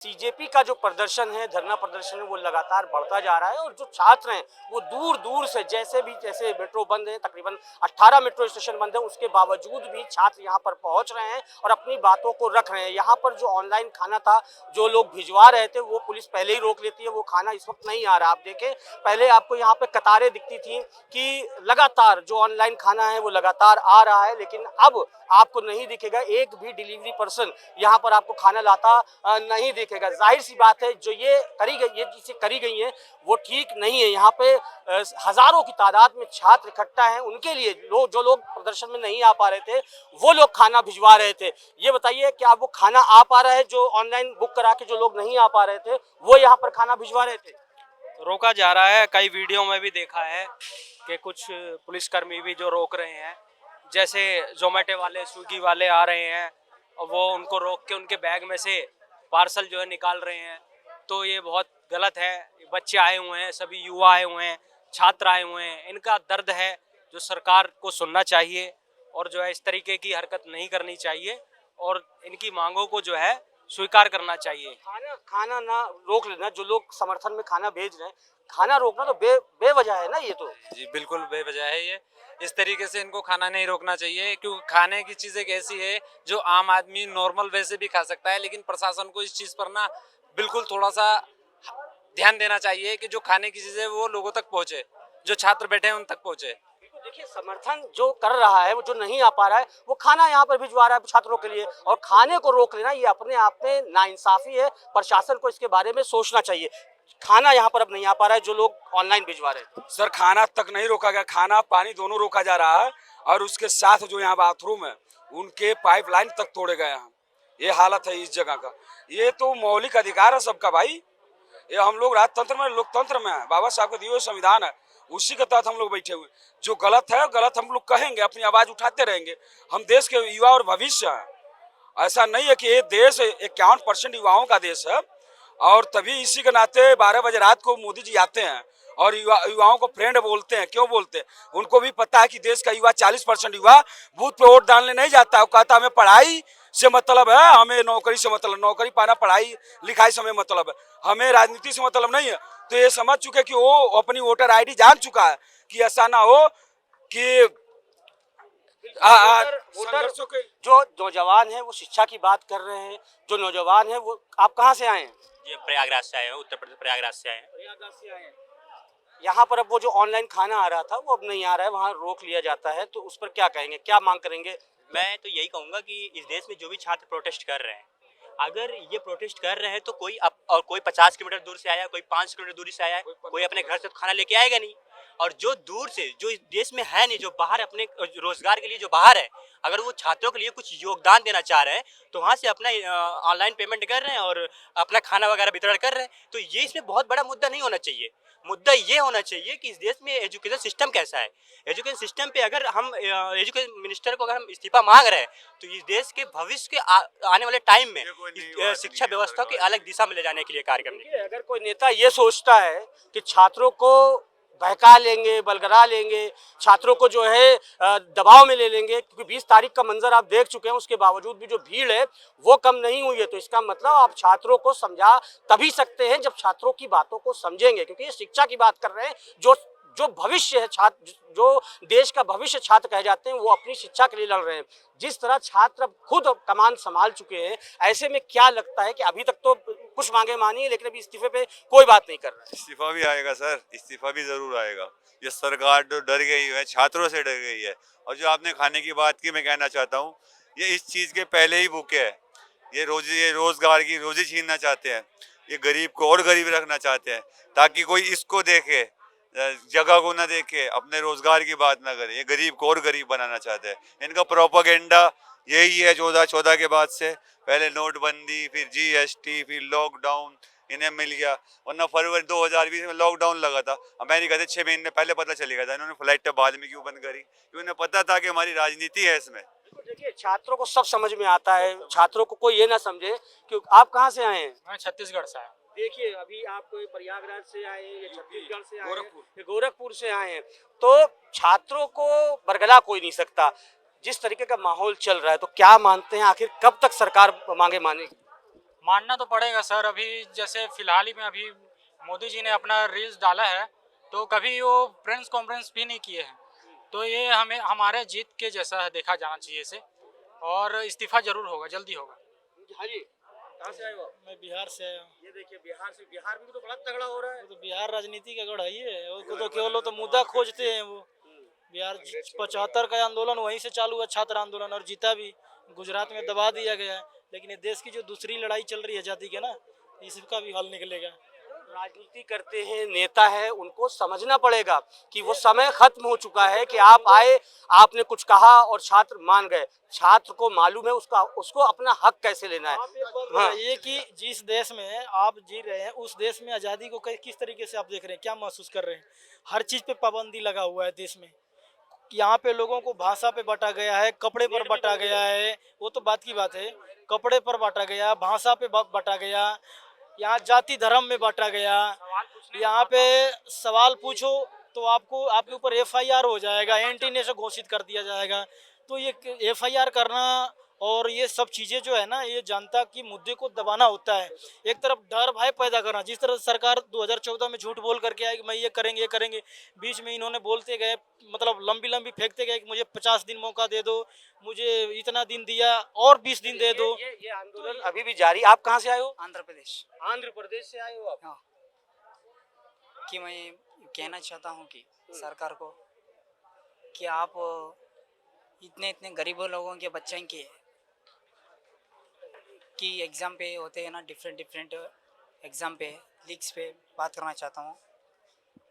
CJP का जो प्रदर्शन है, धरना प्रदर्शन है, वो लगातार बढ़ता जा रहा है और जो छात्र हैं वो दूर दूर से, जैसे मेट्रो बंद है, तकरीबन 18 मेट्रो स्टेशन बंद है, उसके बावजूद भी छात्र यहाँ पर पहुँच रहे हैं और अपनी बातों को रख रहे हैं। यहाँ पर जो ऑनलाइन खाना था, जो लोग भिजवा रहे थे, वो पुलिस पहले ही रोक लेती है, वो खाना इस वक्त नहीं आ रहा। आप देखें, पहले आपको यहाँ पे कतारें दिखती थी कि लगातार जो ऑनलाइन खाना है वो लगातार आ रहा है, लेकिन अब आपको नहीं दिखेगा, एक भी डिलीवरी पर्सन यहाँ पर आपको खाना लाता नहीं दिखेगा। जाहिर सी बात है, जो ये चीजें करी गई हैं वो ठीक नहीं है। यहाँ पे हजारों की तादाद में छात्र इकट्ठा हैं, उनके लिए जो लोग प्रदर्शन में नहीं आ पा रहे थे, वो लोग खाना भिजवा रहे थे। ये बताइए, क्या वो खाना आ पा रहा है? जो ऑनलाइन बुक करा के जो लोग नहीं आ पा रहे थे, वो यहाँ पर खाना भिजवा रहे थे? रोका जा रहा है। कई वीडियो में भी देखा है कि कुछ पुलिसकर्मी भी जो रोक रहे हैं, जैसे जोमेटो वाले, स्विगी वाले आ रहे हैं और वो उनको रोक के उनके बैग में से पार्सल जो है निकाल रहे हैं। तो ये बहुत गलत है। बच्चे आए हुए हैं, सभी युवा आए हुए हैं, छात्र आए हुए हैं, इनका दर्द है जो सरकार को सुनना चाहिए और जो है इस तरीके की हरकत नहीं करनी चाहिए और इनकी मांगों को जो है स्वीकार करना चाहिए। खाना ना रोक लेना, जो लोग समर्थन में खाना भेज रहे हैं, खाना रोकना तो बेवजह है ना। ये तो जी बिल्कुल बेवजह है। ये इस तरीके से इनको खाना नहीं रोकना चाहिए, क्योंकि खाने की चीज़ एक ऐसी है जो आम आदमी नॉर्मल वैसे भी खा सकता है, लेकिन प्रशासन को इस चीज़ पर ना बिल्कुल थोड़ा सा ध्यान देना चाहिए कि जो खाने की चीज़ें वो लोगों तक पहुँचे, जो छात्र बैठे हैं उन तक पहुँचे। देखिए, समर्थन जो कर रहा है, वो जो नहीं आ पा रहा है, वो खाना यहाँ पर भिजवा रहा है छात्रों के लिए, और खाने को रोक लेना ये अपने आप में नाइंसाफी है। प्रशासन को इसके बारे में सोचना चाहिए। खाना यहाँ पर अब नहीं आ पा रहा है, जो लोग ऑनलाइन भिजवा रहे हैं। सर, खाना तक नहीं रोका गया, खाना पानी दोनों रोका जा रहा है और उसके साथ जो यहाँ बाथरूम है उनके पाइपलाइन तक तोड़े गए हैं। ये हालत है इस जगह का। ये तो मौलिक अधिकार है सबका भाई। ये हम लोग राजतंत्र में, लोकतंत्र में है, बाबा साहब का दिया हुआ संविधान है, उसी के तहत हम लोग बैठे हुए। जो गलत है गलत हम लोग कहेंगे, अपनी आवाज उठाते रहेंगे। हम देश के युवा और भविष्य हैं। ऐसा नहीं है कि ये देश 51% युवाओं का देश है, और तभी इसी के नाते 12 बजे रात को मोदी जी आते हैं और युवाओं को फ्रेंड बोलते हैं। क्यों बोलते हैं? उनको भी पता है कि देश का युवा 40% युवा बूथ पे वोट डालने नहीं जाता है। वो कहता हमें पढ़ाई से मतलब है, हमें नौकरी से मतलब, नौकरी पाना, पढ़ाई लिखाई से हमें मतलब है, हमें राजनीति से मतलब नहीं है। तो ये समझ चुके कि वो अपनी वोटर ID जान चुका है कि ऐसा ना हो कि जो नौजवान है वो शिक्षा की बात कर रहे हैं। जो नौजवान है वो, आप कहाँ से आए हैं? ये प्रयागराज से आए हैं, उत्तर प्रदेश प्रयागराज से आए हैं। प्रयागराज से आए हैं। यहाँ पर अब वो जो ऑनलाइन खाना आ रहा था वो अब नहीं आ रहा है, वहाँ रोक लिया जाता है, तो उस पर क्या कहेंगे, क्या मांग करेंगे? मैं तो यही कहूँगा कि इस देश में जो भी छात्र प्रोटेस्ट कर रहे हैं, अगर ये प्रोटेस्ट कर रहे हैं तो कोई 50 किलोमीटर दूर से आया, कोई 5 किलोमीटर दूरी से आया, कोई अपने घर से तो खाना लेके आएगा नहीं। और जो दूर से, जो इस देश में है नहीं, जो बाहर अपने रोजगार के लिए जो बाहर है, अगर वो छात्रों के लिए कुछ योगदान देना चाह रहे हैं तो वहाँ से अपना ऑनलाइन पेमेंट कर रहे हैं और अपना खाना वगैरह वितरण कर रहे हैं। तो ये इसमें बहुत बड़ा मुद्दा नहीं होना चाहिए। मुद्दा ये होना चाहिए कि इस देश में एजुकेशन सिस्टम कैसा है। एजुकेशन सिस्टम पे अगर हम एजुकेशन मिनिस्टर को अगर हम इस्तीफा मांग रहे हैं तो इस देश के भविष्य के आने वाले टाइम में शिक्षा व्यवस्था की अलग दिशा में ले जाने के लिए कार्य करने। अगर कोई नेता ये सोचता है कि छात्रों को बहका लेंगे, बलगरा लेंगे, छात्रों को जो है दबाव में ले लेंगे, क्योंकि 20 तारीख का मंजर आप देख चुके हैं, उसके बावजूद भी जो भीड़ है वो कम नहीं हुई है, तो इसका मतलब आप छात्रों को समझा तभी सकते हैं जब छात्रों की बातों को समझेंगे। क्योंकि ये शिक्षा की बात कर रहे हैं, जो भविष्य है छात्र, जो देश का भविष्य छात्र कहे जाते हैं, वो अपनी शिक्षा के लिए लड़ रहे हैं। जिस तरह छात्र खुद कमान संभाल चुके हैं, ऐसे में क्या लगता है कि अभी तक तो कुछ मांगे मानी है, लेकिन अभी इस्तीफे पे कोई बात नहीं कर रहा है। इस्तीफा भी आएगा सर, इस्तीफा भी जरूर आएगा। ये सरकार जो डर गई है, छात्रों से डर गई है। और जो आपने खाने की बात की, मैं कहना चाहता हूँ, ये इस चीज़ के पहले ही भूखे है। ये रोजगार की रोजी छीनना चाहते हैं, ये गरीब को और गरीब रखना चाहते हैं, ताकि कोई इसको देखे, जगह को ना देखे, अपने रोजगार की बात ना करे। ये गरीब को और गरीब बनाना चाहते हैं। इनका प्रोपेगेंडा यही है 14 के बाद से। पहले नोटबंदी, फिर GST, फिर लॉकडाउन इन्हें मिल गया, वरना फरवरी 2020 में लॉकडाउन लगा था। अमेरिका से 6 महीने पहले पता चल गया था। इन्होंने फ्लाइट बाद में क्यों बंद करी? क्योंकि उन्हें पता था कि हमारी राजनीति है इसमें। देखिए, छात्रों को सब समझ में आता है, छात्रों को कोई ये ना समझे कि आप कहाँ से आए हैं। मैं छत्तीसगढ़ से आया। देखिए, अभी आप प्रयागराज से आए हैं या छत्तीसगढ़ से आए हैं, गोरखपुर से आए हैं, तो छात्रों को बरगला कोई नहीं सकता। जिस तरीके का माहौल चल रहा है, तो क्या मानते हैं आखिर कब तक सरकार मांगे मानेगी? मानना तो पड़ेगा सर। अभी जैसे फिलहाल ही में अभी मोदी जी ने अपना रील्स डाला है, तो कभी वो प्रेस कॉन्फ्रेंस भी नहीं किए हैं, तो ये हमें हमारे जीत के जैसा देखा जाना चाहिए इसे, और इस्तीफा जरूर होगा, जल्दी होगा। हाँ जी, कहाँ से आए हो आप? मैं बिहार से आया हूँ। ये देखिए बिहार से, बिहार में भी तो बड़ा तगड़ा हो रहा है। वो तो बिहार राजनीति का गढ़ है, वो तो केवल वो तो मुद्दा खोजते हैं। वो बिहार 75 का आंदोलन वहीं से चालू हुआ, छात्र आंदोलन, और जीता भी। गुजरात में दबा दिया गया है, लेकिन ये देश की जो दूसरी लड़ाई चल रही है आज़ादी के ना, इसका भी हल निकलेगा। राजनीति करते हैं, नेता है, उनको समझना पड़ेगा कि वो समय खत्म हो चुका है कि आप आए, आपने कुछ कहा और छात्र मान गए। छात्र को मालूम है उसको अपना हक कैसे लेना है। आप एक बात बताइए कि जिस देश में आप जी रहे हैं, उस देश में आज़ादी को किस तरीके से आप देख रहे हैं, क्या महसूस कर रहे हैं? हर चीज़ पे पाबंदी लगा हुआ है देश में। यहाँ पे लोगों को भाषा पे बांटा गया है, कपड़े पर बांटा गया है, वो तो बात की बात है। कपड़े पर बांटा गया, भाषा पे बांटा गया, यहाँ जाति धर्म में बांटा गया। यहाँ पे सवाल पूछो तो आपके ऊपर एफआईआर हो जाएगा, एंटी नेशन घोषित कर दिया जाएगा। तो ये एफआईआर करना और ये सब चीज़ें जो है ना, ये जनता की मुद्दे को दबाना होता है। एक तरफ डर भय पैदा करना, जिस तरह सरकार 2014 में झूठ बोल करके आई कि मैं ये करेंगे, बीच में इन्होंने बोलते गए, मतलब लंबी फेंकते गए कि मुझे 50 दिन मौका दे दो, मुझे इतना दिन दिया और 20 दिन दे दो। ये आंदोलन अभी भी जारी। आप कहाँ से आए हो? आंध्र प्रदेश। आंध्र प्रदेश से आए हो आप? हाँ, कि मैं कहना चाहता हूँ कि सरकार को कि आप इतने गरीबों लोगों के बच्चों के कि एग्ज़ाम पे होते हैं ना, डिफरेंट एग्ज़ाम पे लीक्स पे बात करना चाहता हूँ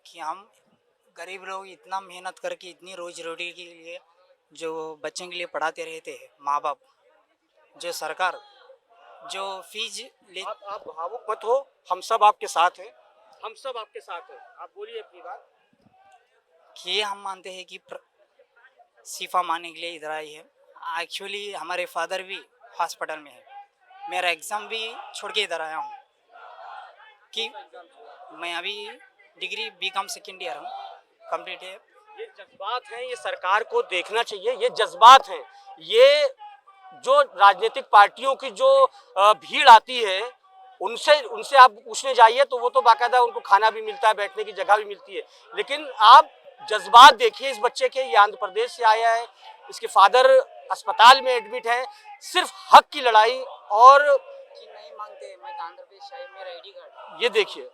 कि हम गरीब लोग इतना मेहनत करके इतनी रोजी रोटी के लिए जो बच्चों के लिए पढ़ाते रहते हैं, माँ बाप, जो सरकार जो फीस ले। आप भावुक मत हो, हम सब आपके साथ हैं, हम सब आपके साथ हैं। आप बोलिए अपनी बात। कि हम मानते हैं कि सिफा मारने के लिए इधर आई है। एक्चुअली हमारे फादर भी हॉस्पिटल में है, मेरा एग्ज़ाम भी छोड़ के इधर आया हूँ कि मैं अभी डिग्री बीकॉम सेकेंड ईयर हूँ, कंप्लीट है। ये जज्बात हैं, ये सरकार को देखना चाहिए। ये जज्बात हैं, ये जो राजनीतिक पार्टियों की जो भीड़ आती है, उनसे आप पूछने जाइए तो वो तो बाकायदा उनको खाना भी मिलता है, बैठने की जगह भी मिलती है। लेकिन आप जज्बात देखिए इस बच्चे के। ये आंध्र प्रदेश से आया है, इसके फादर अस्पताल में एडमिट है, सिर्फ हक की लड़ाई। और कि नहीं मांगते, मैं आंध्र प्रदेश आया, मेरा आईडी कार्ड। ये देखिए,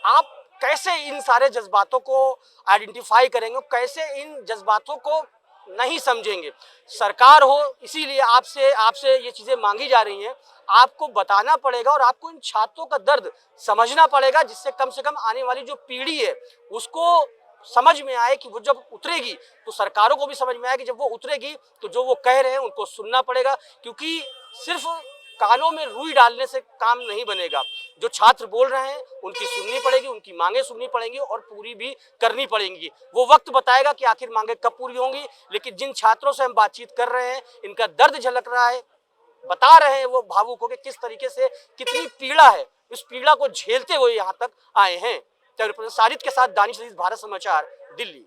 आप कैसे इन सारे जज्बातों को आइडेंटिफाई करेंगे, कैसे इन जज्बातों को नहीं समझेंगे। सरकार हो, इसीलिए आपसे ये चीज़ें मांगी जा रही हैं। आपको बताना पड़ेगा और आपको इन छात्रों का दर्द समझना पड़ेगा, जिससे कम से कम आने वाली जो पीढ़ी है उसको समझ में आए कि वो जब उतरेगी तो सरकारों को भी समझ में आए कि जब वो उतरेगी तो जो वो कह रहे हैं उनको सुनना पड़ेगा। क्योंकि सिर्फ कानों में रुई डालने से काम नहीं बनेगा। जो छात्र बोल रहे हैं उनकी सुननी पड़ेगी, उनकी मांगे सुननी पड़ेंगी और पूरी भी करनी पड़ेंगी। वो वक्त बताएगा कि आखिर मांगे कब पूरी होंगी। लेकिन जिन छात्रों से हम बातचीत कर रहे हैं, इनका दर्द झलक रहा है, बता रहे हैं वो भावुक होकर किस तरीके से, कितनी पीड़ा है, इस पीड़ा को झेलते हुए यहाँ तक आए हैं। सारिद के साथ दानिश अजीज, भारत समाचार, दिल्ली।